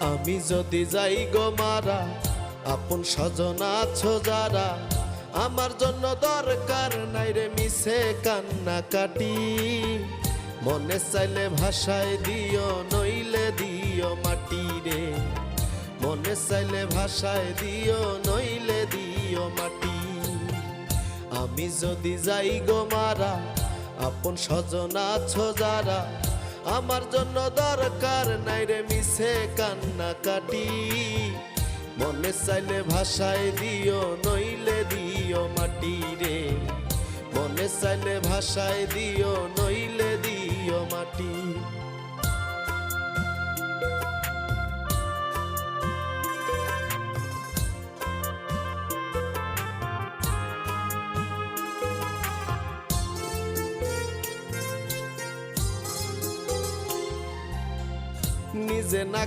আমি যদি যাই গো মারা, আপন স্বজন আছো যারা, আমার জন্য দরকার নাই রে মিছে কান্না কাটি। মনে চাইলে ভাষায় দিও, নইলে দিও মাটি রে। মনে চাইলে ভাষায় দিও, নইলে দিও মাটি। আমি যদি যাই গো মারা, আপন স্বজন আছো যারা, আমার জন্য দরকার নাই রে মিছে কান্না কাটি। মনে চাইলে ভাষায় দিও, নইলে দিও মাটি রে। মনে চাইলে ভাষায় দিও, নইলে দিও মাটি। নিজে না